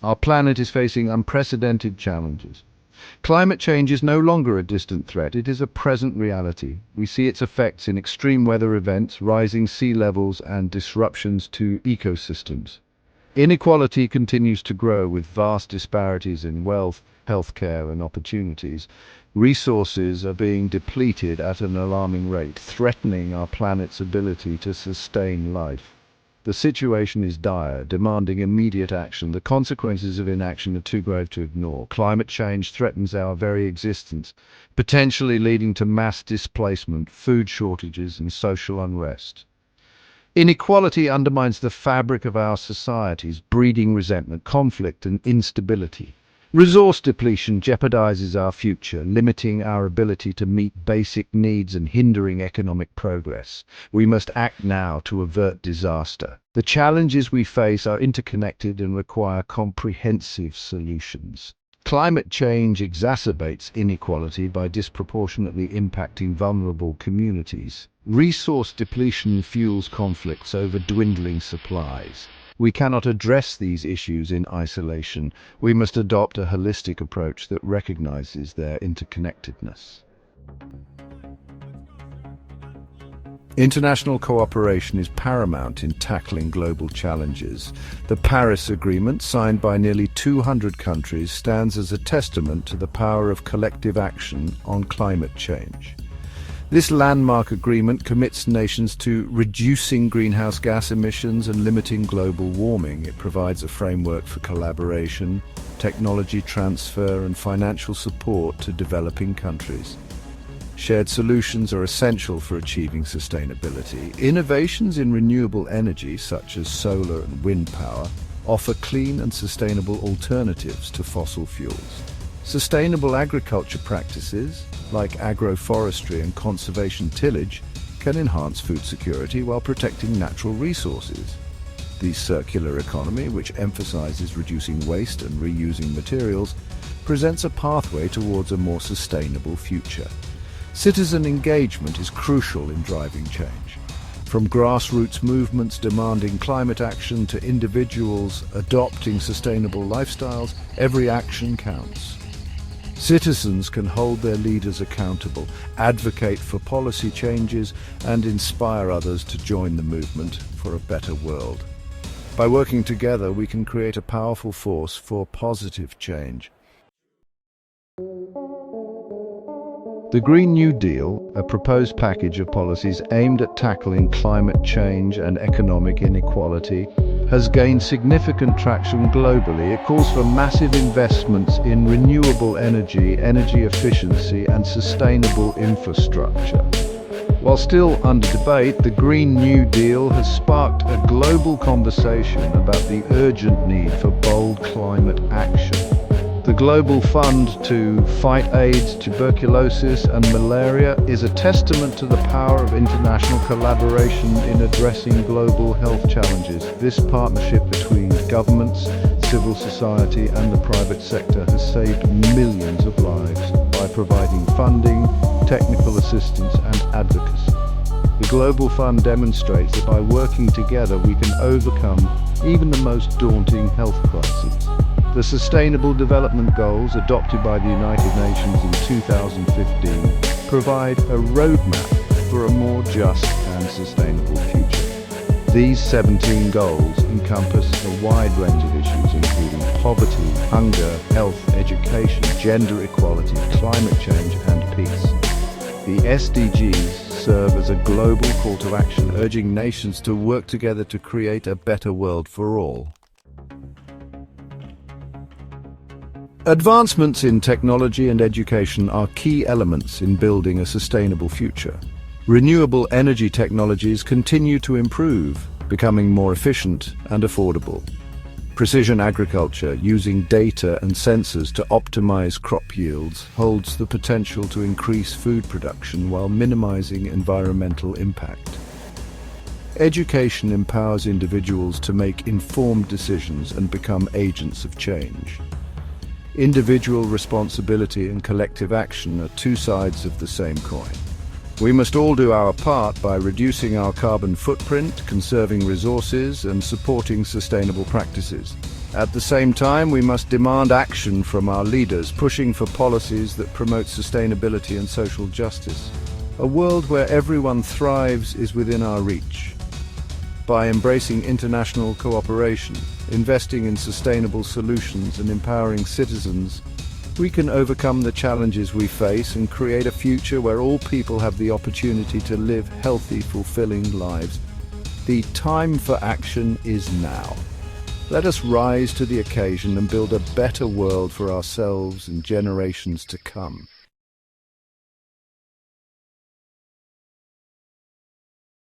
Our planet is facing unprecedented challenges. Climate change is no longer a distant threat, it is a present reality. We see its effects in extreme weather events, rising sea levels, and disruptions to ecosystems. Inequality continues to grow with vast disparities in wealth, healthcare, and opportunities. Resources are being depleted at an alarming rate, threatening our planet's ability to sustain life. The situation is dire, demanding immediate action. The consequences of inaction are too grave to ignore. Climate change threatens our very existence, potentially leading to mass displacement, food shortages, and social unrest. Inequality undermines the fabric of our societies, breeding resentment, conflict, and instability. Resource depletion jeopardizes our future, limiting our ability to meet basic needs and hindering economic progress. We must act now to avert disaster. The challenges we face are interconnected and require comprehensive solutions. Climate change exacerbates inequality by disproportionately impacting vulnerable communities. Resource depletion fuels conflicts over dwindling supplies. We cannot address these issues in isolation. We must adopt a holistic approach that recognizes their interconnectedness. International cooperation is paramount in tackling global challenges. The Paris Agreement, signed by nearly 200 countries, stands as a testament to the power of collective action on climate change. This landmark agreement commits nations to reducing greenhouse gas emissions and limiting global warming. It provides a framework for collaboration, technology transfer, and financial support to developing countries. Shared solutions are essential for achieving sustainability. Innovations in renewable energy, such as solar and wind power, offer clean and sustainable alternatives to fossil fuels. Sustainable agriculture practices, like agroforestry and conservation tillage, can enhance food security while protecting natural resources. The circular economy, which emphasizes reducing waste and reusing materials, presents a pathway towards a more sustainable future. Citizen engagement is crucial in driving change. From grassroots movements demanding climate action to individuals adopting sustainable lifestyles, every action counts. Citizens can hold their leaders accountable, advocate for policy changes, and inspire others to join the movement for a better world. By working together, we can create a powerful force for positive change. The Green New Deal, a proposed package of policies aimed at tackling climate change and economic inequality, has gained significant traction globally. It calls for massive investments in renewable energy, energy efficiency, and sustainable infrastructure. While still under debate, the Green New Deal has sparked a global conversation about the urgent need for bold climate action. The Global Fund to fight AIDS, tuberculosis, and malaria is a testament to the power of international collaboration in addressing global health challenges. This partnership between governments, civil society, and the private sector has saved millions of lives by providing funding, technical assistance, and advocacy. The Global Fund demonstrates that by working together we can overcome even the most daunting health crises. The Sustainable Development Goals, adopted by the United Nations in 2015, provide a roadmap for a more just and sustainable future. These 17 goals encompass a wide range of issues, including poverty, hunger, health, education, gender equality, climate change, and peace. The SDGs serve as a global call to action, urging nations to work together to create a better world for all. Advancements in technology and education are key elements in building a sustainable future. Renewable energy technologies continue to improve, becoming more efficient and affordable. Precision agriculture, using data and sensors to optimize crop yields, holds the potential to increase food production while minimizing environmental impact. Education empowers individuals to make informed decisions and become agents of change. Individual responsibility and collective action are two sides of the same coin. We must all do our part by reducing our carbon footprint, conserving resources, and supporting sustainable practices. At the same time, we must demand action from our leaders, pushing for policies that promote sustainability and social justice. A world where everyone thrives is within our reach. By embracing international cooperation, investing in sustainable solutions, and empowering citizens, we can overcome the challenges we face and create a future where all people have the opportunity to live healthy, fulfilling lives. The time for action is now. Let us rise to the occasion and build a better world for ourselves and generations to come.